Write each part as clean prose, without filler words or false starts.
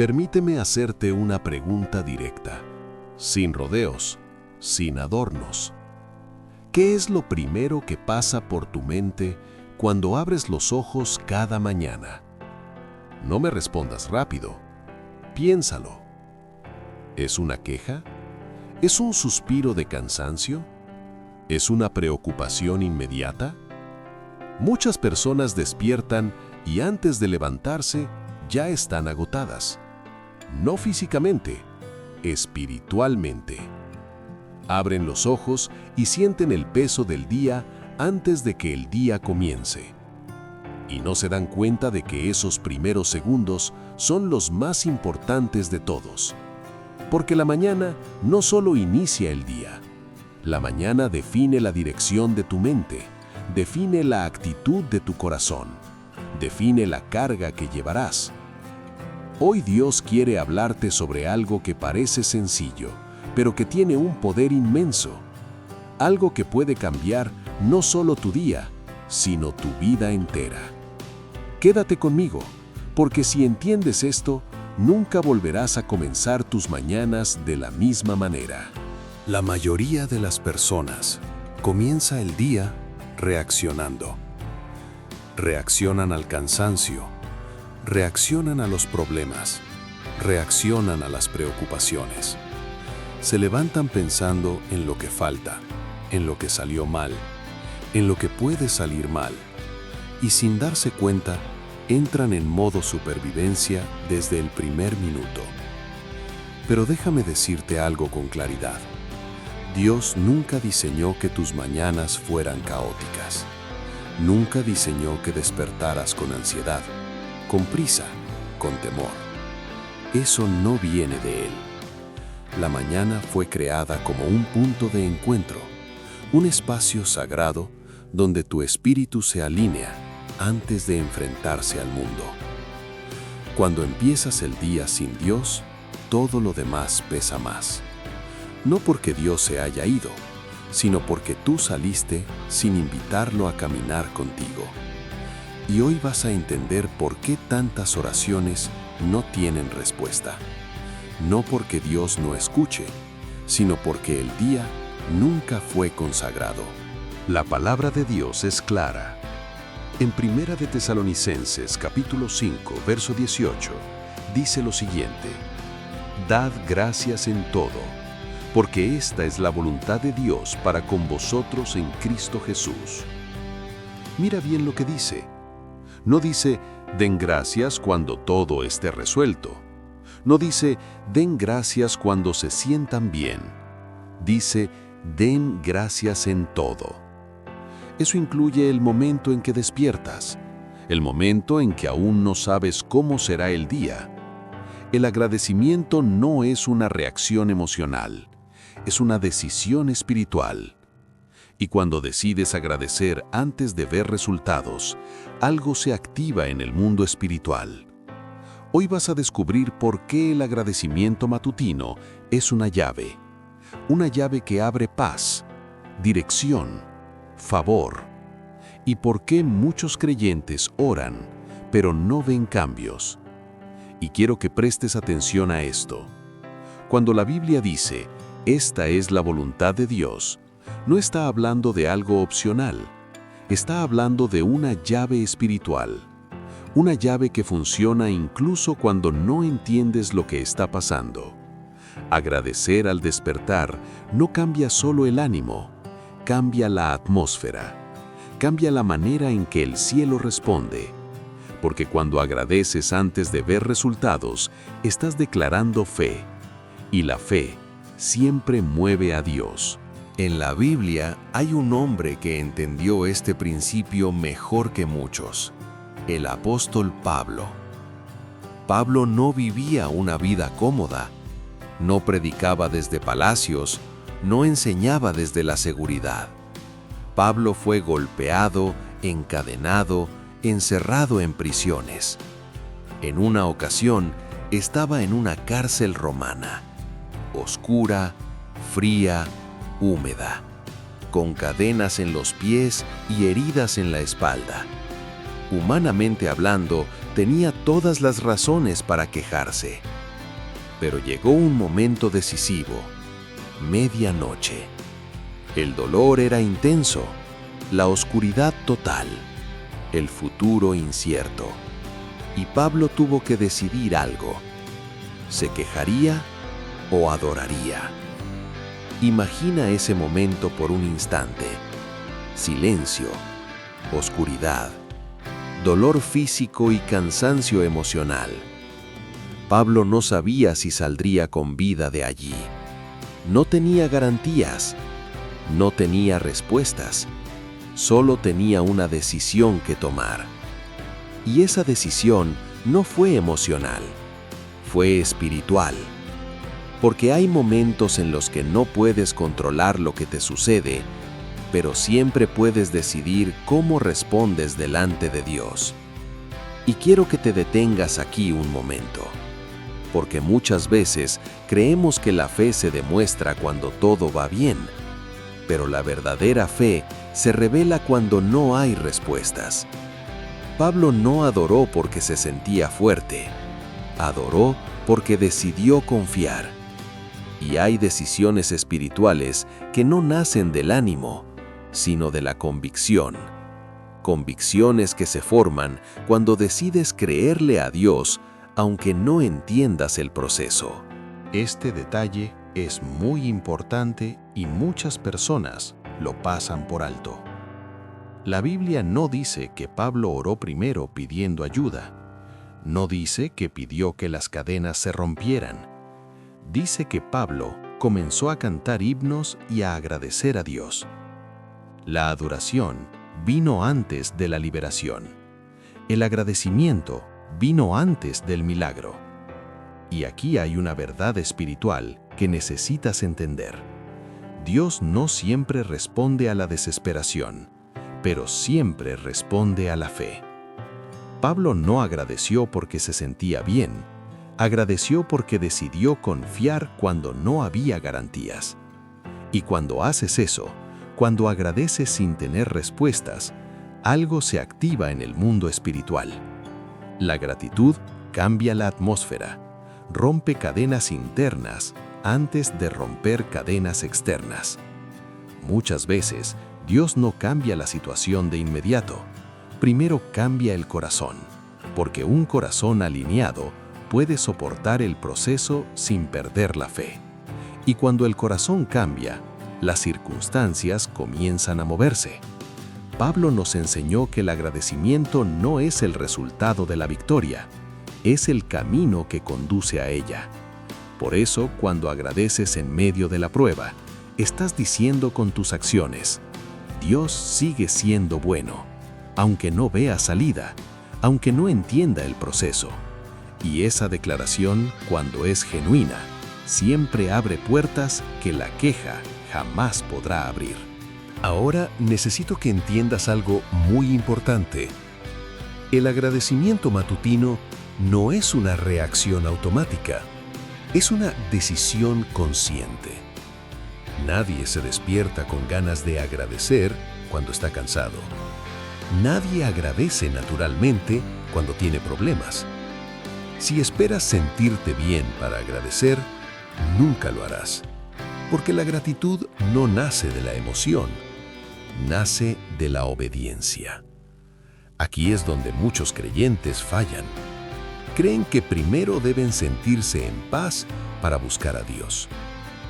Permíteme hacerte una pregunta directa, sin rodeos, sin adornos. ¿Qué es lo primero que pasa por tu mente cuando abres los ojos cada mañana? No me respondas rápido. Piénsalo. ¿Es una queja? ¿Es un suspiro de cansancio? ¿Es una preocupación inmediata? Muchas personas despiertan y antes de levantarse ya están agotadas. No físicamente, espiritualmente. Abren los ojos y sienten el peso del día antes de que el día comience. Y no se dan cuenta de que esos primeros segundos son los más importantes de todos. Porque la mañana no solo inicia el día. La mañana define la dirección de tu mente, define la actitud de tu corazón, define la carga que llevarás. Hoy Dios quiere hablarte sobre algo que parece sencillo, pero que tiene un poder inmenso. Algo que puede cambiar no solo tu día, sino tu vida entera. Quédate conmigo, porque si entiendes esto, nunca volverás a comenzar tus mañanas de la misma manera. La mayoría de las personas comienza el día reaccionando. Reaccionan al cansancio, reaccionan a los problemas, reaccionan a las preocupaciones. Se levantan pensando en lo que falta, en lo que salió mal, en lo que puede salir mal, y sin darse cuenta, entran en modo supervivencia desde el primer minuto. Pero déjame decirte algo con claridad. Dios nunca diseñó que tus mañanas fueran caóticas. Nunca diseñó que despertaras con ansiedad, con prisa, con temor. Eso no viene de Él. La mañana fue creada como un punto de encuentro, un espacio sagrado donde tu espíritu se alinea antes de enfrentarse al mundo. Cuando empiezas el día sin Dios, todo lo demás pesa más. No porque Dios se haya ido, sino porque tú saliste sin invitarlo a caminar contigo. Y hoy vas a entender por qué tantas oraciones no tienen respuesta. No porque Dios no escuche, sino porque el día nunca fue consagrado. La palabra de Dios es clara. En Primera de Tesalonicenses, capítulo 5, verso 18, dice lo siguiente: Dad gracias en todo, porque esta es la voluntad de Dios para con vosotros en Cristo Jesús. Mira bien lo que dice. No dice, den gracias cuando todo esté resuelto. No dice, den gracias cuando se sientan bien. Dice, den gracias en todo. Eso incluye el momento en que despiertas, el momento en que aún no sabes cómo será el día. El agradecimiento no es una reacción emocional, es una decisión espiritual. Y cuando decides agradecer antes de ver resultados, algo se activa en el mundo espiritual. Hoy vas a descubrir por qué el agradecimiento matutino es una llave que abre paz, dirección, favor, y por qué muchos creyentes oran, pero no ven cambios. Y quiero que prestes atención a esto. Cuando la Biblia dice, esta es la voluntad de Dios, no está hablando de algo opcional, está hablando de una llave espiritual. Una llave que funciona incluso cuando no entiendes lo que está pasando. Agradecer al despertar no cambia solo el ánimo, cambia la atmósfera, cambia la manera en que el cielo responde. Porque cuando agradeces antes de ver resultados, estás declarando fe. Y la fe siempre mueve a Dios. En la Biblia hay un hombre que entendió este principio mejor que muchos. El apóstol Pablo. Pablo no vivía una vida cómoda, no predicaba desde palacios, no enseñaba desde la seguridad. Pablo fue golpeado, encadenado, encerrado en prisiones. En una ocasión, estaba en una cárcel romana, oscura, fría, húmeda, con cadenas en los pies y heridas en la espalda. Humanamente hablando, tenía todas las razones para quejarse. Pero llegó un momento decisivo, medianoche. El dolor era intenso, la oscuridad total, el futuro incierto. Y Pablo tuvo que decidir algo. ¿Se quejaría o adoraría? Imagina ese momento por un instante. Silencio, oscuridad, dolor físico y cansancio emocional. Pablo no sabía si saldría con vida de allí. No tenía garantías, no tenía respuestas, solo tenía una decisión que tomar. Y esa decisión no fue emocional, fue espiritual. Porque hay momentos en los que no puedes controlar lo que te sucede, pero siempre puedes decidir cómo respondes delante de Dios. Y quiero que te detengas aquí un momento, porque muchas veces creemos que la fe se demuestra cuando todo va bien, pero la verdadera fe se revela cuando no hay respuestas. Pablo no adoró porque se sentía fuerte, adoró porque decidió confiar. Y hay decisiones espirituales que no nacen del ánimo, sino de la convicción. Convicciones que se forman cuando decides creerle a Dios, aunque no entiendas el proceso. Este detalle es muy importante y muchas personas lo pasan por alto. La Biblia no dice que Pablo oró primero pidiendo ayuda. No dice que pidió que las cadenas se rompieran. Dice que Pablo comenzó a cantar himnos y a agradecer a Dios. La adoración vino antes de la liberación. El agradecimiento vino antes del milagro. Y aquí hay una verdad espiritual que necesitas entender. Dios no siempre responde a la desesperación, pero siempre responde a la fe. Pablo no agradeció porque se sentía bien, agradeció porque decidió confiar cuando no había garantías. Y cuando haces eso, cuando agradeces sin tener respuestas, algo se activa en el mundo espiritual. La gratitud cambia la atmósfera, rompe cadenas internas antes de romper cadenas externas. Muchas veces, Dios no cambia la situación de inmediato. Primero cambia el corazón, porque un corazón alineado puede soportar el proceso sin perder la fe. Y cuando el corazón cambia, las circunstancias comienzan a moverse. Pablo nos enseñó que el agradecimiento no es el resultado de la victoria, es el camino que conduce a ella. Por eso, cuando agradeces en medio de la prueba, estás diciendo con tus acciones: Dios sigue siendo bueno, aunque no vea salida, aunque no entienda el proceso. Y esa declaración, cuando es genuina, siempre abre puertas que la queja jamás podrá abrir. Ahora necesito que entiendas algo muy importante. El agradecimiento matutino no es una reacción automática, es una decisión consciente. Nadie se despierta con ganas de agradecer cuando está cansado. Nadie agradece naturalmente cuando tiene problemas. Si esperas sentirte bien para agradecer, nunca lo harás. Porque la gratitud no nace de la emoción, nace de la obediencia. Aquí es donde muchos creyentes fallan. Creen que primero deben sentirse en paz para buscar a Dios.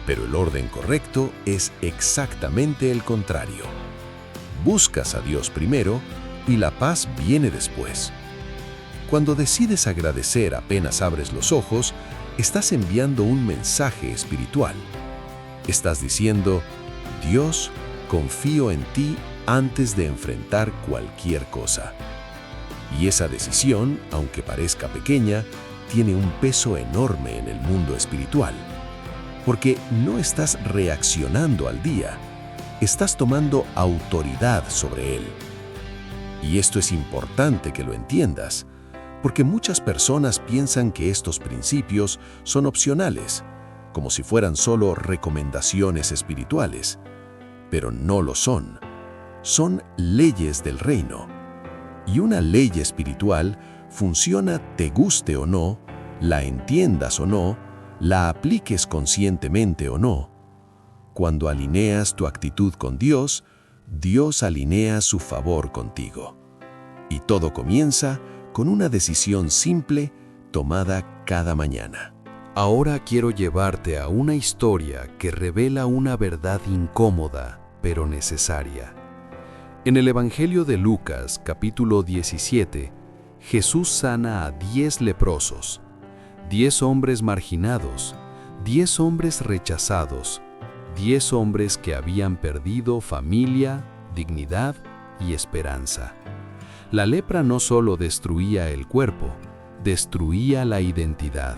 Pero el orden correcto es exactamente el contrario. Buscas a Dios primero y la paz viene después. Cuando decides agradecer apenas abres los ojos, estás enviando un mensaje espiritual. Estás diciendo: Dios, confío en ti antes de enfrentar cualquier cosa. Y esa decisión, aunque parezca pequeña, tiene un peso enorme en el mundo espiritual. Porque no estás reaccionando al día, estás tomando autoridad sobre él. Y esto es importante que lo entiendas, porque muchas personas piensan que estos principios son opcionales, como si fueran solo recomendaciones espirituales. Pero no lo son. Son leyes del reino. Y una ley espiritual funciona te guste o no, la entiendas o no, la apliques conscientemente o no. Cuando alineas tu actitud con Dios, Dios alinea su favor contigo. Y todo comienza con una decisión simple tomada cada mañana. Ahora quiero llevarte a una historia que revela una verdad incómoda, pero necesaria. En el Evangelio de Lucas, capítulo 17, Jesús sana a 10 leprosos, 10 hombres marginados, 10 hombres rechazados, 10 hombres que habían perdido familia, dignidad y esperanza. La lepra no solo destruía el cuerpo, destruía la identidad.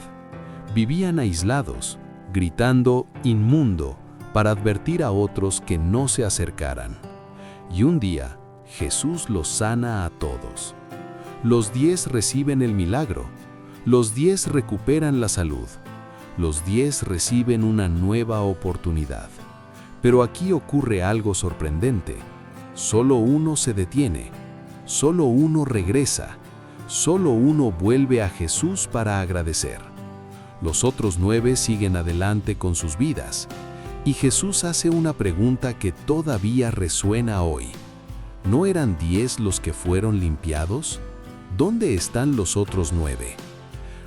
Vivían aislados, gritando inmundo para advertir a otros que no se acercaran. Y un día, Jesús los sana a todos. Los 10 reciben el milagro, los 10 recuperan la salud, los 10 reciben una nueva oportunidad. Pero aquí ocurre algo sorprendente. Solo uno se detiene, solo uno regresa, solo uno vuelve a Jesús para agradecer. Los otros 9 siguen adelante con sus vidas. Y Jesús hace una pregunta que todavía resuena hoy. ¿No eran 10 los que fueron limpiados? ¿Dónde están los otros 9?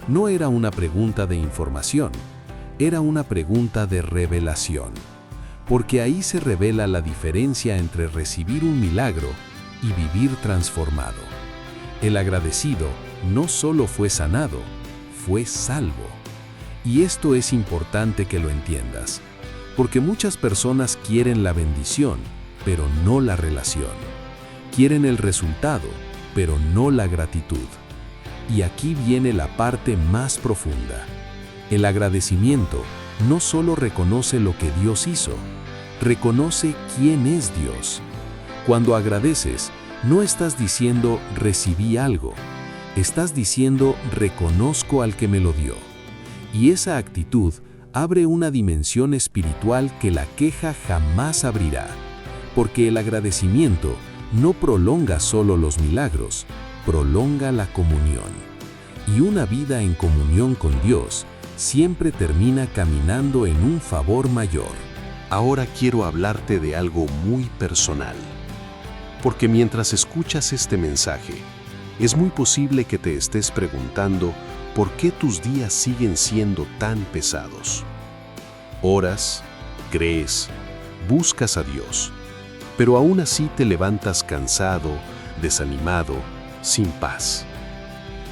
No era una pregunta de información, era una pregunta de revelación. Porque ahí se revela la diferencia entre recibir un milagro y vivir transformado. El agradecido no solo fue sanado, fue salvo. Y esto es importante que lo entiendas, porque muchas personas quieren la bendición, pero no la relación. Quieren el resultado, pero no la gratitud. Y aquí viene la parte más profunda. El agradecimiento no solo reconoce lo que Dios hizo, reconoce quién es Dios. Cuando agradeces, no estás diciendo recibí algo, estás diciendo reconozco al que me lo dio. Y esa actitud abre una dimensión espiritual que la queja jamás abrirá, porque el agradecimiento no prolonga solo los milagros, prolonga la comunión. Y una vida en comunión con Dios siempre termina caminando en un favor mayor. Ahora quiero hablarte de algo muy personal, porque mientras escuchas este mensaje, es muy posible que te estés preguntando por qué tus días siguen siendo tan pesados. Oras, crees, buscas a Dios, pero aún así te levantas cansado, desanimado, sin paz.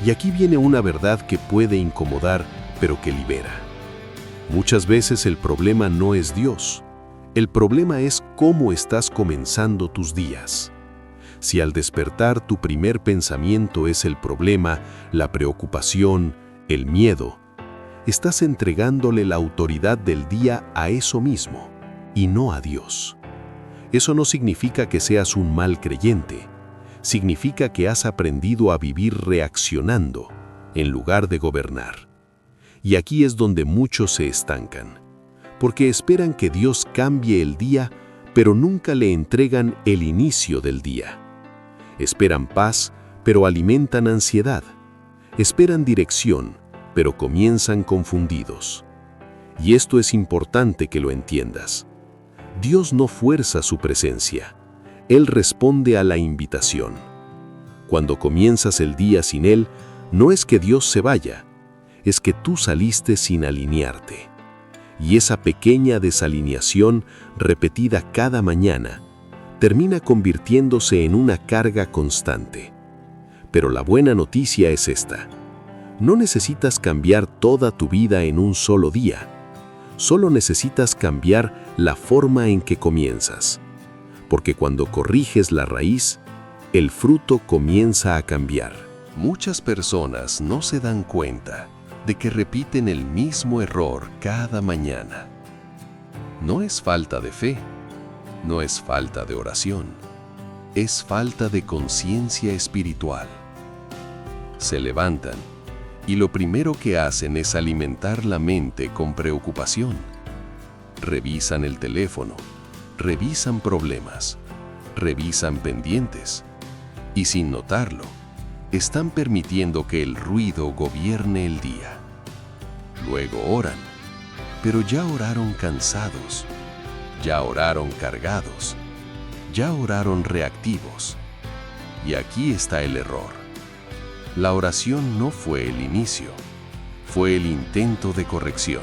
Y aquí viene una verdad que puede incomodar, pero que libera. Muchas veces el problema no es Dios. El problema es cómo estás comenzando tus días. Si al despertar tu primer pensamiento es el problema, la preocupación, el miedo, estás entregándole la autoridad del día a eso mismo y no a Dios. Eso no significa que seas un mal creyente. Significa que has aprendido a vivir reaccionando en lugar de gobernar. Y aquí es donde muchos se estancan, porque esperan que Dios cambie el día, pero nunca le entregan el inicio del día. Esperan paz, pero alimentan ansiedad. Esperan dirección, pero comienzan confundidos. Y esto es importante que lo entiendas. Dios no fuerza su presencia. Él responde a la invitación. Cuando comienzas el día sin Él, no es que Dios se vaya, es que tú saliste sin alinearte. Y esa pequeña desalineación, repetida cada mañana, termina convirtiéndose en una carga constante. Pero la buena noticia es esta. No necesitas cambiar toda tu vida en un solo día. Solo necesitas cambiar la forma en que comienzas. Porque cuando corriges la raíz, el fruto comienza a cambiar. Muchas personas no se dan cuenta de que repiten el mismo error cada mañana. No es falta de fe, no es falta de oración, es falta de conciencia espiritual. Se levantan y lo primero que hacen es alimentar la mente con preocupación. Revisan el teléfono, revisan problemas, revisan pendientes y sin notarlo, están permitiendo que el ruido gobierne el día. Luego oran, pero ya oraron cansados, ya oraron cargados, ya oraron reactivos. Y aquí está el error. La oración no fue el inicio, fue el intento de corrección.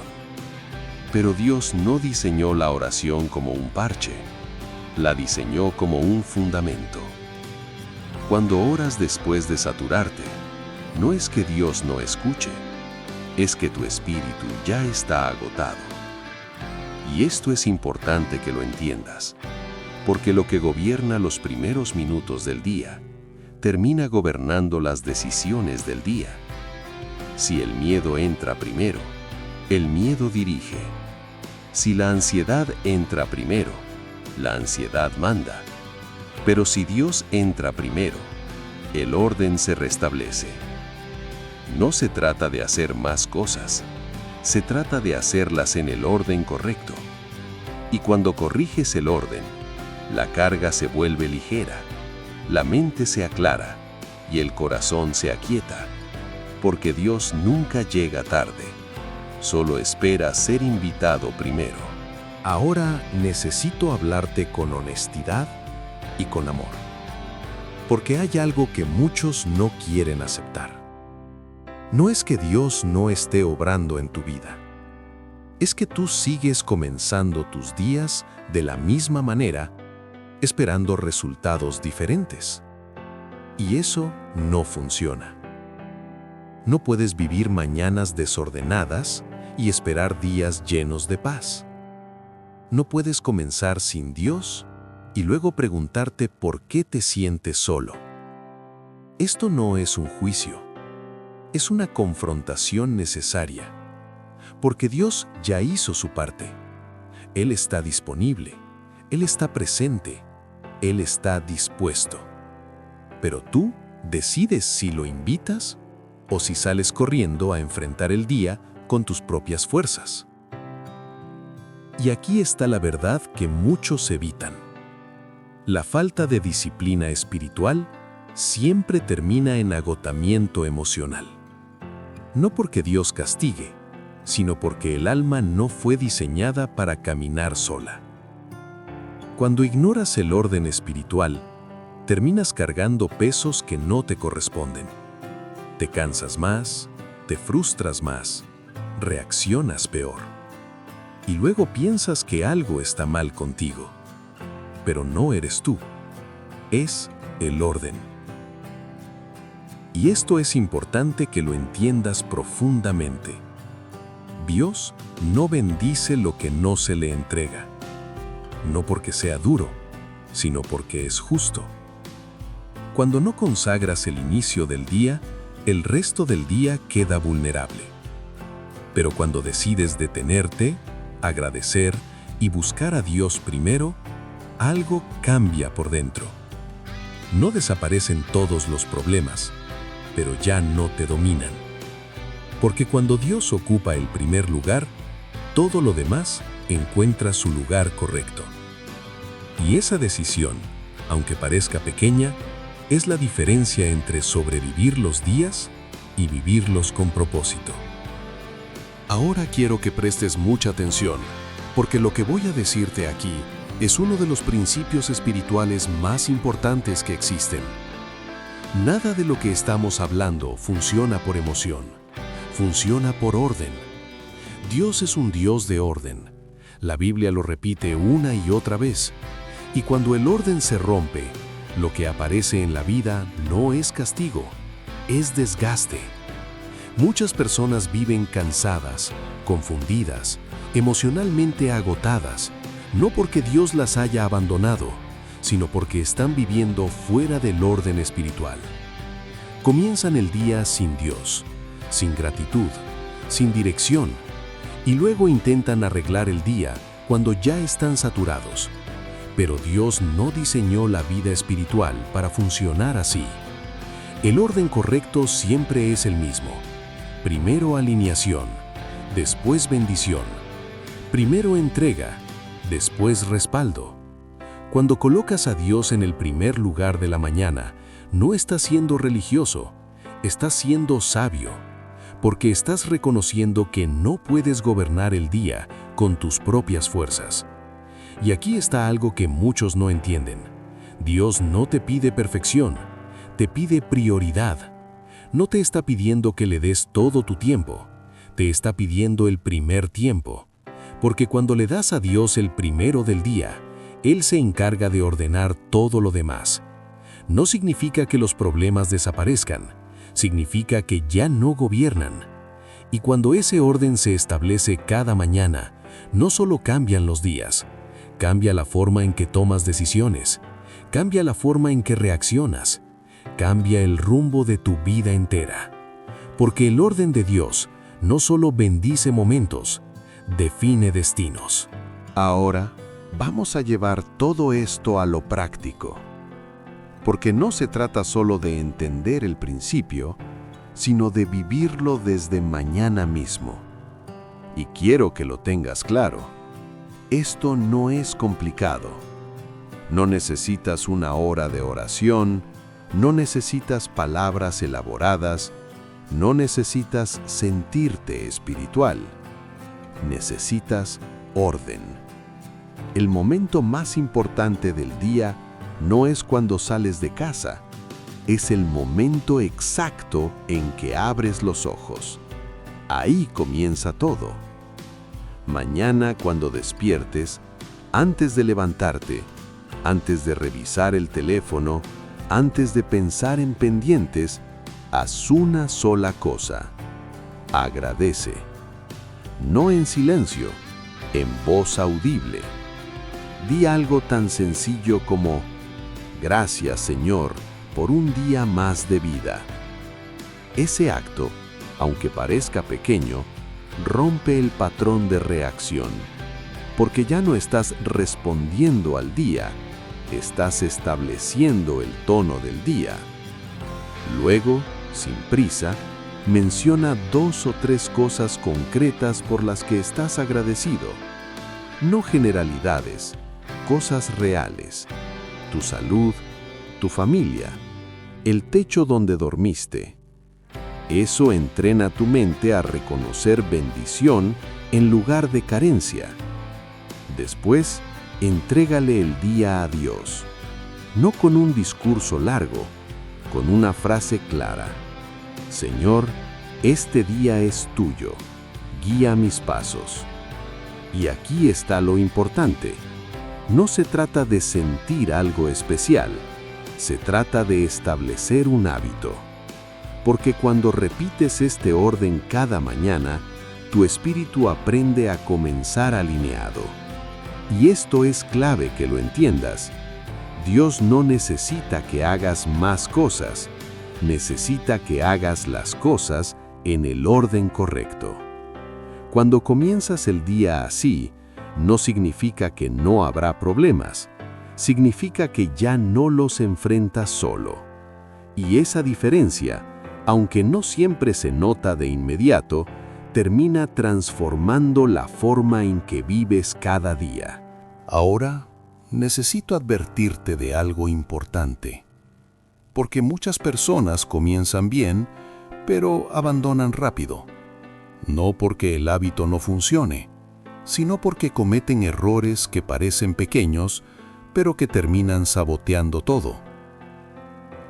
Pero Dios no diseñó la oración como un parche, la diseñó como un fundamento. Cuando oras después de saturarte, no es que Dios no escuche, es que tu espíritu ya está agotado. Y esto es importante que lo entiendas, porque lo que gobierna los primeros minutos del día, termina gobernando las decisiones del día. Si el miedo entra primero, el miedo dirige. Si la ansiedad entra primero, la ansiedad manda. Pero si Dios entra primero, el orden se restablece. No se trata de hacer más cosas, se trata de hacerlas en el orden correcto. Y cuando corriges el orden, la carga se vuelve ligera, la mente se aclara y el corazón se aquieta, porque Dios nunca llega tarde, solo espera ser invitado primero. Ahora necesito hablarte con honestidad y con amor, porque hay algo que muchos no quieren aceptar. No es que Dios no esté obrando en tu vida, es que tú sigues comenzando tus días de la misma manera, esperando resultados diferentes. Y eso no funciona. No puedes vivir mañanas desordenadas y esperar días llenos de paz. No puedes comenzar sin Dios y luego preguntarte por qué te sientes solo. Esto no es un juicio, es una confrontación necesaria, porque Dios ya hizo su parte. Él está disponible, Él está presente, Él está dispuesto. Pero tú decides si lo invitas o si sales corriendo a enfrentar el día con tus propias fuerzas. Y aquí está la verdad que muchos evitan. La falta de disciplina espiritual siempre termina en agotamiento emocional. No porque Dios castigue, sino porque el alma no fue diseñada para caminar sola. Cuando ignoras el orden espiritual, terminas cargando pesos que no te corresponden. Te cansas más, te frustras más, reaccionas peor. Y luego piensas que algo está mal contigo. Pero no eres tú, es el orden. Y esto es importante que lo entiendas profundamente. Dios no bendice lo que no se le entrega, no porque sea duro, sino porque es justo. Cuando no consagras el inicio del día, el resto del día queda vulnerable. Pero cuando decides detenerte, agradecer y buscar a Dios primero, algo cambia por dentro. No desaparecen todos los problemas, pero ya no te dominan. Porque cuando Dios ocupa el primer lugar, todo lo demás encuentra su lugar correcto. Y esa decisión, aunque parezca pequeña, es la diferencia entre sobrevivir los días y vivirlos con propósito. Ahora quiero que prestes mucha atención, porque lo que voy a decirte aquí es uno de los principios espirituales más importantes que existen. Nada de lo que estamos hablando funciona por emoción, funciona por orden. Dios es un Dios de orden. La Biblia lo repite una y otra vez. Y cuando el orden se rompe, lo que aparece en la vida no es castigo, es desgaste. Muchas personas viven cansadas, confundidas, emocionalmente agotadas, no porque Dios las haya abandonado, sino porque están viviendo fuera del orden espiritual. Comienzan el día sin Dios, sin gratitud, sin dirección, y luego intentan arreglar el día cuando ya están saturados. Pero Dios no diseñó la vida espiritual para funcionar así. El orden correcto siempre es el mismo. Primero alineación, después bendición. Primero entrega, después respaldo. Cuando colocas a Dios en el primer lugar de la mañana, no estás siendo religioso, estás siendo sabio, porque estás reconociendo que no puedes gobernar el día con tus propias fuerzas. Y aquí está algo que muchos no entienden. Dios no te pide perfección, te pide prioridad. No te está pidiendo que le des todo tu tiempo, te está pidiendo el primer tiempo. Porque cuando le das a Dios el primero del día, Él se encarga de ordenar todo lo demás. No significa que los problemas desaparezcan, significa que ya no gobiernan. Y cuando ese orden se establece cada mañana, no solo cambian los días, cambia la forma en que tomas decisiones, cambia la forma en que reaccionas, cambia el rumbo de tu vida entera. Porque el orden de Dios no solo bendice momentos, define destinos. Ahora, vamos a llevar todo esto a lo práctico. Porque no se trata solo de entender el principio, sino de vivirlo desde mañana mismo. Y quiero que lo tengas claro. Esto no es complicado. No necesitas una hora de oración, no necesitas palabras elaboradas, no necesitas sentirte espiritual. Necesitas orden. El momento más importante del día no es cuando sales de casa, es el momento exacto en que abres los ojos. Ahí comienza todo. Mañana cuando despiertes, antes de levantarte, antes de revisar el teléfono, antes de pensar en pendientes, haz una sola cosa. Agradece. No en silencio, en voz audible. Di algo tan sencillo como: gracias, Señor, por un día más de vida. Ese acto, aunque parezca pequeño, rompe el patrón de reacción, porque ya no estás respondiendo al día, estás estableciendo el tono del día. Luego, sin prisa, menciona 2 o 3 cosas concretas por las que estás agradecido. No generalidades, cosas reales. Tu salud, tu familia, el techo donde dormiste. Eso entrena tu mente a reconocer bendición en lugar de carencia. Después, entrégale el día a Dios. No con un discurso largo, con una frase clara. Señor, este día es tuyo. Guía mis pasos. Y aquí está lo importante. No se trata de sentir algo especial, se trata de establecer un hábito. Porque cuando repites este orden cada mañana, tu espíritu aprende a comenzar alineado. Y esto es clave que lo entiendas. Dios no necesita que hagas más cosas, necesita que hagas las cosas en el orden correcto. Cuando comienzas el día así, no significa que no habrá problemas, significa que ya no los enfrentas solo. Y esa diferencia, aunque no siempre se nota de inmediato, termina transformando la forma en que vives cada día. Ahora, necesito advertirte de algo importante. Porque muchas personas comienzan bien, pero abandonan rápido. No porque el hábito no funcione, sino porque cometen errores que parecen pequeños, pero que terminan saboteando todo.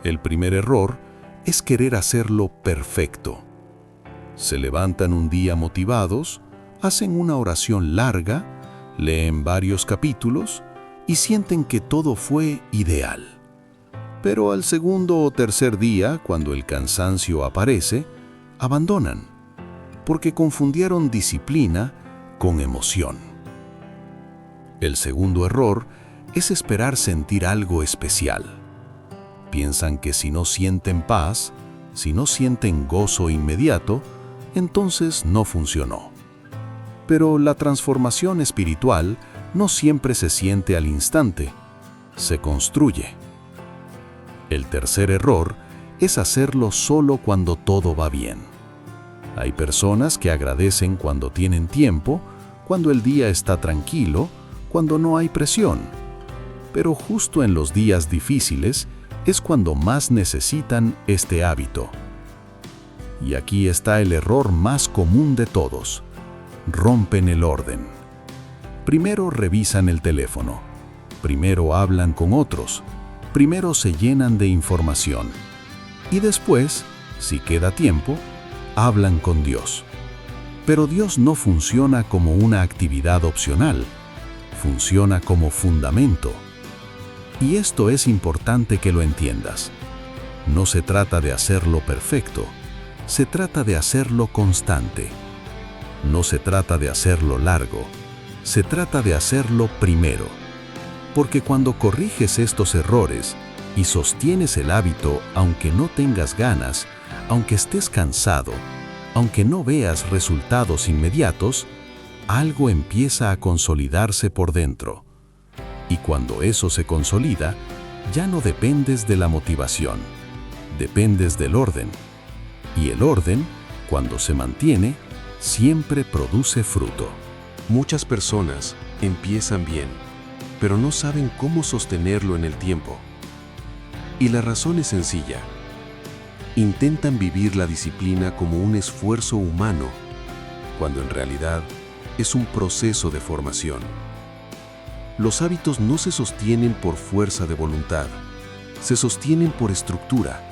El primer error es querer hacerlo perfecto. Se levantan un día motivados, hacen una oración larga, leen varios capítulos y sienten que todo fue ideal. Pero al segundo o tercer día, cuando el cansancio aparece, abandonan, porque confundieron disciplina con emoción. El segundo error es esperar sentir algo especial. Piensan que si no sienten paz, si no sienten gozo inmediato, entonces no funcionó. Pero la transformación espiritual no siempre se siente al instante, se construye. El tercer error es hacerlo solo cuando todo va bien. Hay personas que agradecen cuando tienen tiempo, cuando el día está tranquilo, cuando no hay presión. Pero justo en los días difíciles es cuando más necesitan este hábito. Y aquí está el error más común de todos. Rompen el orden. Primero revisan el teléfono. Primero hablan con otros. Primero se llenan de información. Y después, si queda tiempo, hablan con Dios. Pero Dios no funciona como una actividad opcional. Funciona como fundamento. Y esto es importante que lo entiendas. No se trata de hacerlo perfecto. Se trata de hacerlo constante. No se trata de hacerlo largo. Se trata de hacerlo primero. Porque cuando corriges estos errores y sostienes el hábito aunque no tengas ganas, aunque estés cansado, aunque no veas resultados inmediatos, algo empieza a consolidarse por dentro. Y cuando eso se consolida, ya no dependes de la motivación, dependes del orden. Y el orden, cuando se mantiene, siempre produce fruto. Muchas personas empiezan bien, pero no saben cómo sostenerlo en el tiempo. Y la razón es sencilla. Intentan vivir la disciplina como un esfuerzo humano, cuando en realidad es un proceso de formación. Los hábitos no se sostienen por fuerza de voluntad, se sostienen por estructura.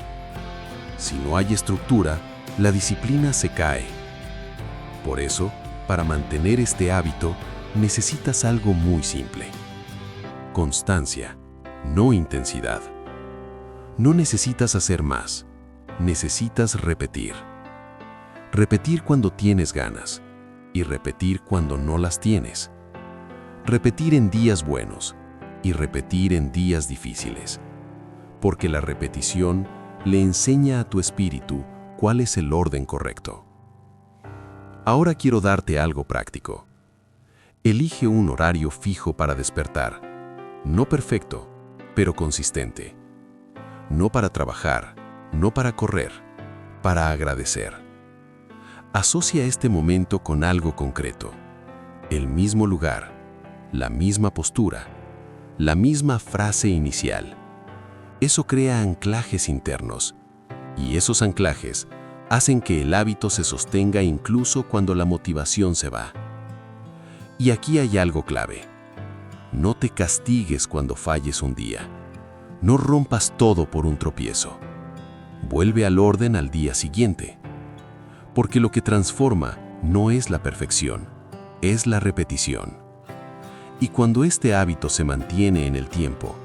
Si no hay estructura, la disciplina se cae. Por eso, para mantener este hábito, necesitas algo muy simple. Constancia, no intensidad. No necesitas hacer más, necesitas repetir. Repetir cuando tienes ganas y repetir cuando no las tienes. Repetir en días buenos y repetir en días difíciles. Porque la repetición le enseña a tu espíritu cuál es el orden correcto. Ahora quiero darte algo práctico. Elige un horario fijo para despertar. No perfecto, pero consistente. No para trabajar, no para correr, para agradecer. Asocia este momento con algo concreto. El mismo lugar, la misma postura, la misma frase inicial. Eso crea anclajes internos, y esos anclajes hacen que el hábito se sostenga incluso cuando la motivación se va. Y aquí hay algo clave. No te castigues cuando falles un día. No rompas todo por un tropiezo. Vuelve al orden al día siguiente. Porque lo que transforma no es la perfección, es la repetición. Y cuando este hábito se mantiene en el tiempo,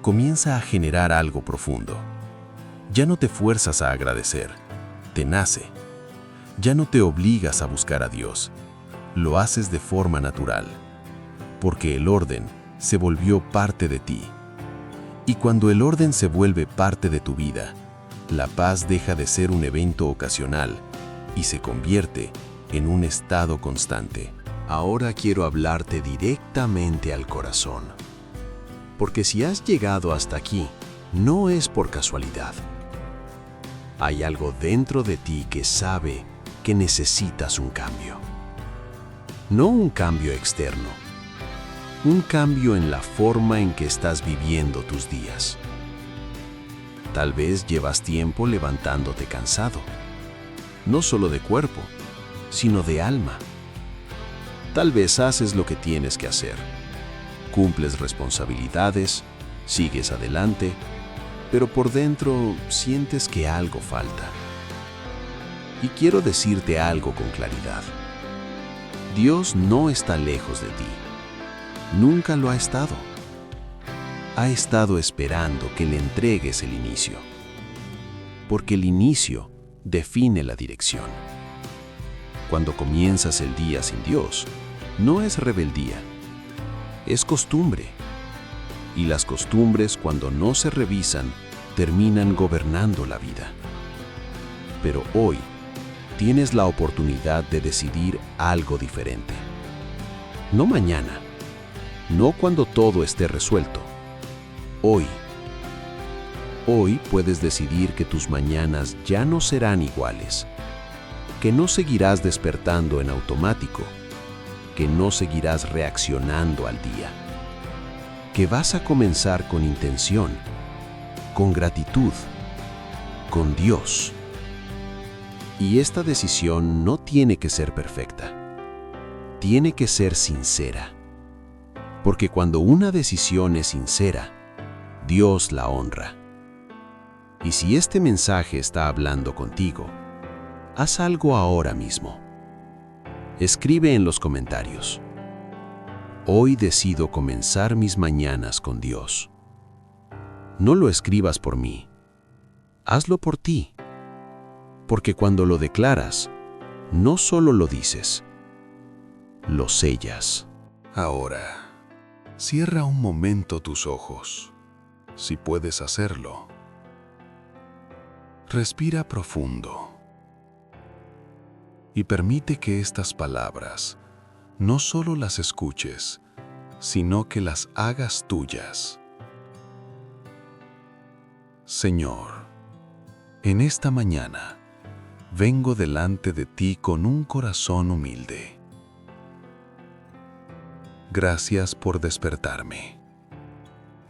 comienza a generar algo profundo. Ya no te fuerzas a agradecer, te nace. Ya no te obligas a buscar a Dios, lo haces de forma natural. Porque el orden se volvió parte de ti. Y cuando el orden se vuelve parte de tu vida, la paz deja de ser un evento ocasional y se convierte en un estado constante. Ahora quiero hablarte directamente al corazón. Porque si has llegado hasta aquí, no es por casualidad. Hay algo dentro de ti que sabe que necesitas un cambio. No un cambio externo. Un cambio en la forma en que estás viviendo tus días. Tal vez llevas tiempo levantándote cansado. No solo de cuerpo, sino de alma. Tal vez haces lo que tienes que hacer. Cumples responsabilidades, sigues adelante, pero por dentro sientes que algo falta. Y quiero decirte algo con claridad. Dios no está lejos de ti. Nunca lo ha estado. Ha estado esperando que le entregues el inicio. Porque el inicio define la dirección. Cuando comienzas el día sin Dios, no es rebeldía, es costumbre. Y las costumbres, cuando no se revisan, terminan gobernando la vida. Pero hoy tienes la oportunidad de decidir algo diferente. No mañana, no cuando todo esté resuelto. Hoy puedes decidir que tus mañanas ya no serán iguales, que no seguirás despertando en automático, que no seguirás reaccionando al día, que vas a comenzar con intención, con gratitud, con Dios. Y esta decisión no tiene que ser perfecta. Tiene que ser sincera. Porque cuando una decisión es sincera, Dios la honra. Y si este mensaje está hablando contigo, haz algo ahora mismo. Escribe en los comentarios: hoy decido comenzar mis mañanas con Dios. No lo escribas por mí, hazlo por ti. Porque cuando lo declaras, no solo lo dices, lo sellas. Ahora, cierra un momento tus ojos, si puedes hacerlo. Respira profundo y permite que estas palabras no solo las escuches, sino que las hagas tuyas. Señor, en esta mañana vengo delante de ti con un corazón humilde. Gracias por despertarme.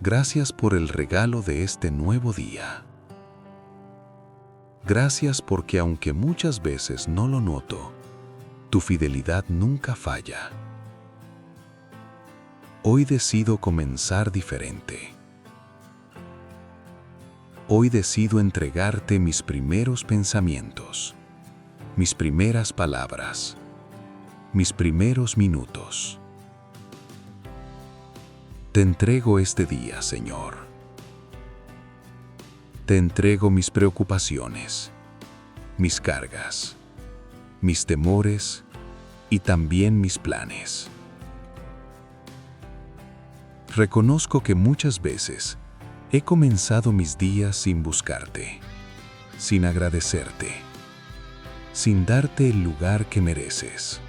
Gracias por el regalo de este nuevo día. Gracias porque aunque muchas veces no lo noto, tu fidelidad nunca falla. Hoy decido comenzar diferente. Hoy decido entregarte mis primeros pensamientos, mis primeras palabras, mis primeros minutos. Te entrego este día, Señor. Te entrego mis preocupaciones, mis cargas, mis temores y también mis planes. Reconozco que muchas veces he comenzado mis días sin buscarte, sin agradecerte, sin darte el lugar que mereces.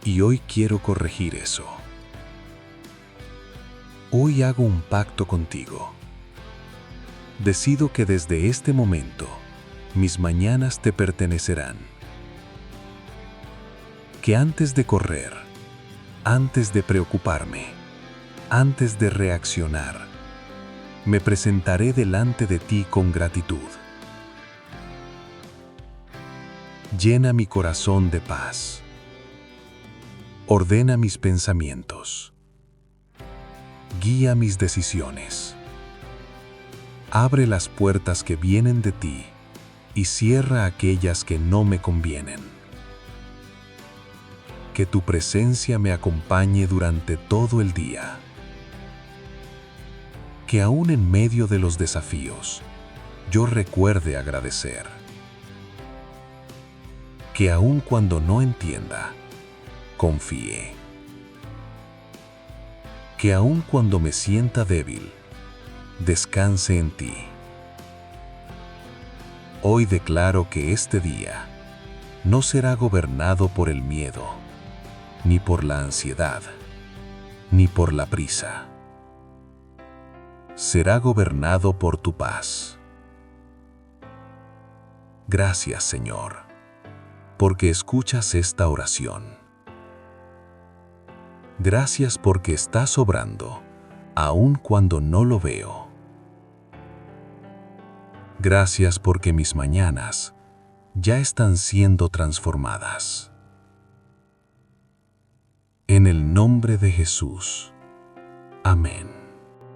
Y hoy quiero corregir eso. Hoy hago un pacto contigo. Decido que desde este momento, mis mañanas te pertenecerán. Que antes de correr, antes de preocuparme, antes de reaccionar, me presentaré delante de ti con gratitud. Llena mi corazón de paz. Ordena mis pensamientos. Guía mis decisiones. Abre las puertas que vienen de ti y cierra aquellas que no me convienen. Que tu presencia me acompañe durante todo el día. Que aún en medio de los desafíos, yo recuerde agradecer. Que aún cuando no entienda, confíe. Que aún cuando me sienta débil, descanse en ti. Hoy declaro que este día no será gobernado por el miedo, ni por la ansiedad, ni por la prisa. Será gobernado por tu paz. Gracias, Señor, porque escuchas esta oración. Gracias porque estás obrando, aun cuando no lo veo. Gracias porque mis mañanas ya están siendo transformadas. En el nombre de Jesús. Amén.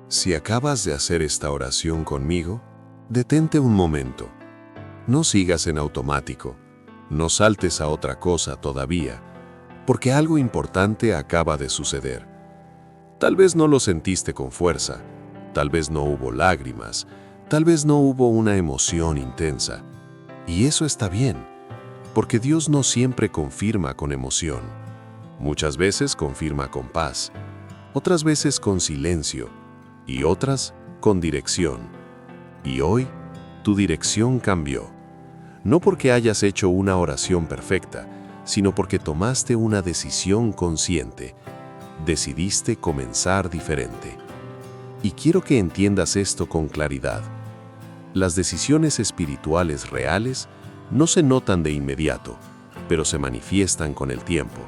Si acabas de hacer esta oración conmigo, detente un momento. No sigas en automático. No saltes a otra cosa todavía, porque algo importante acaba de suceder. Tal vez no lo sentiste con fuerza, tal vez no hubo lágrimas, tal vez no hubo una emoción intensa. Y eso está bien, porque Dios no siempre confirma con emoción. Muchas veces confirma con paz, otras veces con silencio, y otras con dirección. Y hoy, tu dirección cambió. No porque hayas hecho una oración perfecta, sino porque tomaste una decisión consciente. Decidiste comenzar diferente. Y quiero que entiendas esto con claridad. Las decisiones espirituales reales no se notan de inmediato, pero se manifiestan con el tiempo.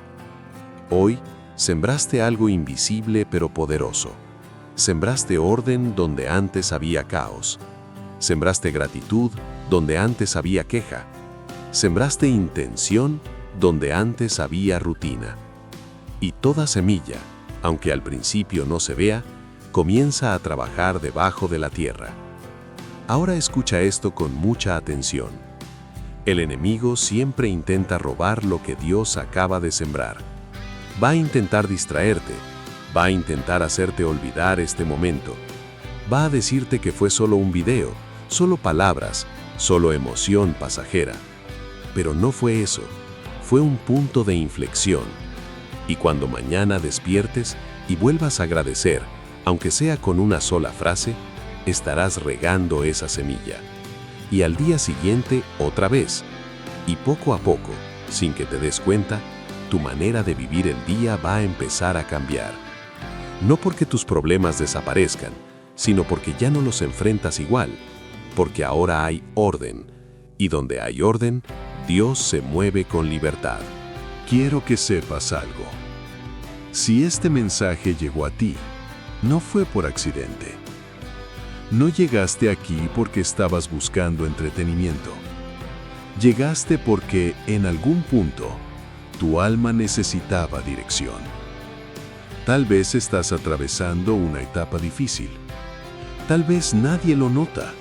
Hoy, sembraste algo invisible pero poderoso. Sembraste orden donde antes había caos. Sembraste gratitud donde antes había queja. Sembraste intención donde antes había rutina. Y toda semilla, aunque al principio no se vea, comienza a trabajar debajo de la tierra. Ahora escucha esto con mucha atención. El enemigo siempre intenta robar lo que Dios acaba de sembrar. Va a intentar distraerte, va a intentar hacerte olvidar este momento. Va a decirte que fue solo un video, solo palabras, solo emoción pasajera. Pero no fue eso, fue un punto de inflexión. Y cuando mañana despiertes y vuelvas a agradecer, aunque sea con una sola frase, estarás regando esa semilla. Y al día siguiente otra vez. Y poco a poco, sin que te des cuenta, tu manera de vivir el día va a empezar a cambiar. No porque tus problemas desaparezcan, sino porque ya no los enfrentas igual, porque ahora hay orden. Y donde hay orden, Dios se mueve con libertad. Quiero que sepas algo. Si este mensaje llegó a ti, no fue por accidente. No llegaste aquí porque estabas buscando entretenimiento. Llegaste porque, en algún punto, tu alma necesitaba dirección. Tal vez estás atravesando una etapa difícil. Tal vez nadie lo nota,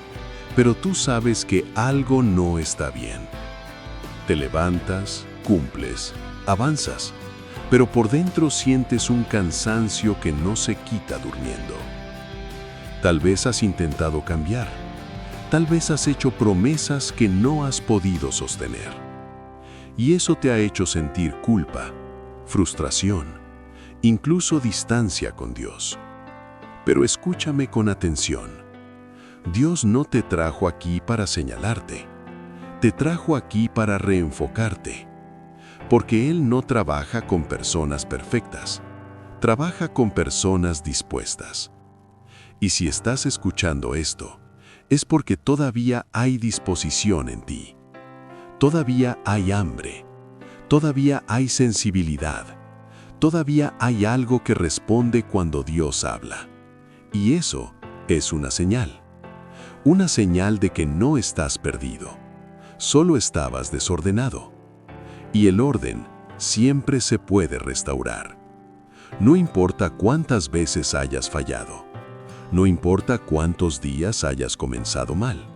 pero tú sabes que algo no está bien. Te levantas, cumples, avanzas, pero por dentro sientes un cansancio que no se quita durmiendo. Tal vez has intentado cambiar. Tal vez has hecho promesas que no has podido sostener. Y eso te ha hecho sentir culpa, frustración, incluso distancia con Dios. Pero escúchame con atención. Dios no te trajo aquí para señalarte. Te trajo aquí para reenfocarte. Porque Él no trabaja con personas perfectas. Trabaja con personas dispuestas. Y si estás escuchando esto, es porque todavía hay disposición en ti. Todavía hay hambre. Todavía hay sensibilidad. Todavía hay algo que responde cuando Dios habla. Y eso es una señal. Una señal de que no estás perdido. Solo estabas desordenado. Y el orden siempre se puede restaurar. No importa cuántas veces hayas fallado. No importa cuántos días hayas comenzado mal.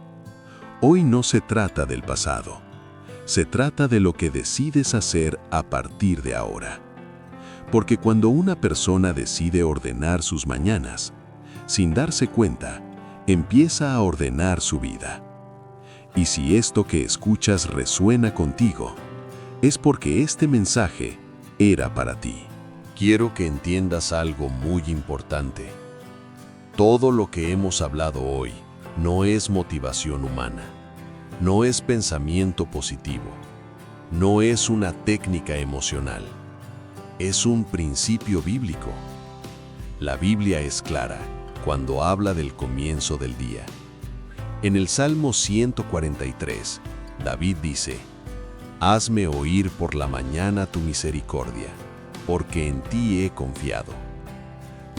Hoy no se trata del pasado. Se trata de lo que decides hacer a partir de ahora. Porque cuando una persona decide ordenar sus mañanas, sin darse cuenta, empieza a ordenar su vida. Y si esto que escuchas resuena contigo, es porque este mensaje era para ti. Quiero que entiendas algo muy importante. Todo lo que hemos hablado hoy no es motivación humana, no es pensamiento positivo, no es una técnica emocional, es un principio bíblico. La Biblia es clara cuando habla del comienzo del día. En el Salmo 143, David dice: «Hazme oír por la mañana tu misericordia, porque en ti he confiado».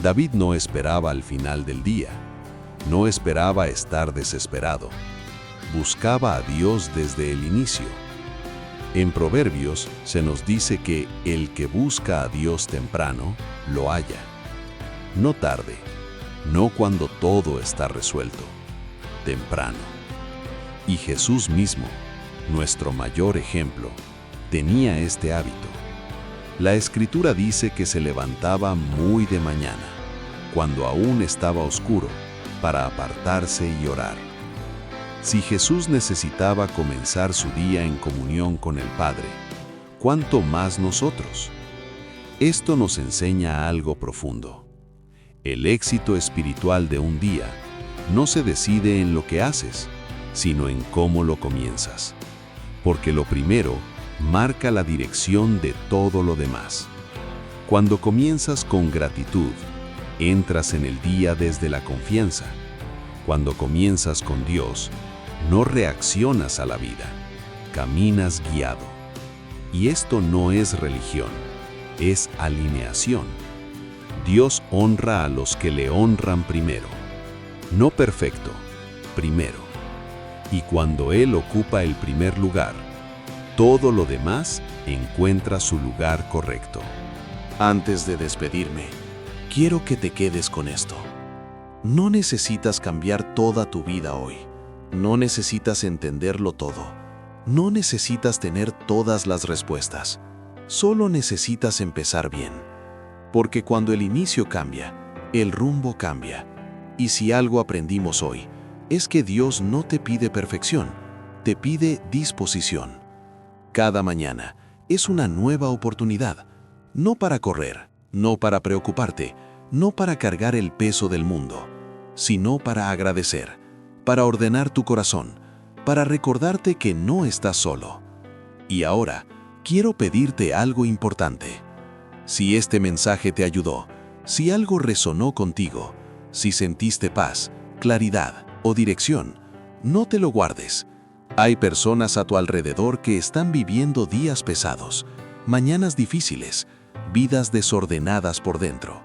David no esperaba al final del día, no esperaba estar desesperado. Buscaba a Dios desde el inicio. En Proverbios se nos dice que el que busca a Dios temprano, lo halla. No tarde, no cuando todo está resuelto, temprano. Y Jesús mismo, nuestro mayor ejemplo, tenía este hábito. La Escritura dice que se levantaba muy de mañana, cuando aún estaba oscuro, para apartarse y orar. Si Jesús necesitaba comenzar su día en comunión con el Padre, ¿cuánto más nosotros? Esto nos enseña algo profundo. El éxito espiritual de un día no se decide en lo que haces, sino en cómo lo comienzas. Porque lo primero marca la dirección de todo lo demás. Cuando comienzas con gratitud, entras en el día desde la confianza. Cuando comienzas con Dios, no reaccionas a la vida, caminas guiado. Y esto no es religión, es alineación. Dios honra a los que le honran primero. No perfecto, primero. Y cuando Él ocupa el primer lugar, todo lo demás encuentra su lugar correcto. Antes de despedirme, quiero que te quedes con esto. No necesitas cambiar toda tu vida hoy. No necesitas entenderlo todo. No necesitas tener todas las respuestas. Solo necesitas empezar bien. Porque cuando el inicio cambia, el rumbo cambia. Y si algo aprendimos hoy, es que Dios no te pide perfección, te pide disposición. Cada mañana es una nueva oportunidad, no para correr, no para preocuparte, no para cargar el peso del mundo, sino para agradecer, para ordenar tu corazón, para recordarte que no estás solo. Y ahora, quiero pedirte algo importante. Si este mensaje te ayudó, si algo resonó contigo, si sentiste paz, claridad o dirección, no te lo guardes. Hay personas a tu alrededor que están viviendo días pesados, mañanas difíciles, vidas desordenadas por dentro.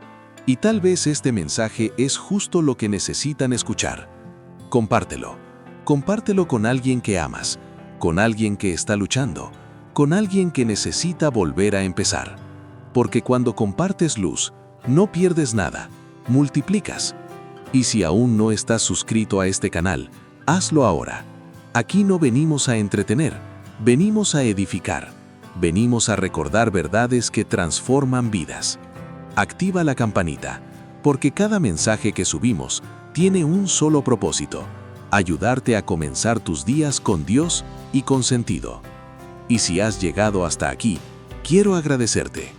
Y tal vez este mensaje es justo lo que necesitan escuchar. Compártelo. Compártelo con alguien que amas, con alguien que está luchando, con alguien que necesita volver a empezar. Porque cuando compartes luz, no pierdes nada, multiplicas. Y si aún no estás suscrito a este canal, hazlo ahora. Aquí no venimos a entretener, venimos a edificar. Venimos a recordar verdades que transforman vidas. Activa la campanita, porque cada mensaje que subimos tiene un solo propósito: ayudarte a comenzar tus días con Dios y con sentido. Y si has llegado hasta aquí, quiero agradecerte.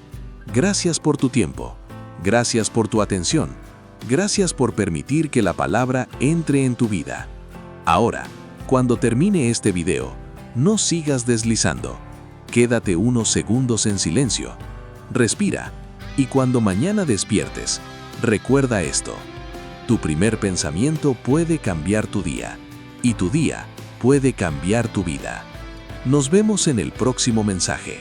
Gracias por tu tiempo, gracias por tu atención, gracias por permitir que la palabra entre en tu vida. Ahora, cuando termine este video, no sigas deslizando. Quédate unos segundos en silencio. Respira. Y cuando mañana despiertes, recuerda esto: tu primer pensamiento puede cambiar tu día, y tu día puede cambiar tu vida. Nos vemos en el próximo mensaje.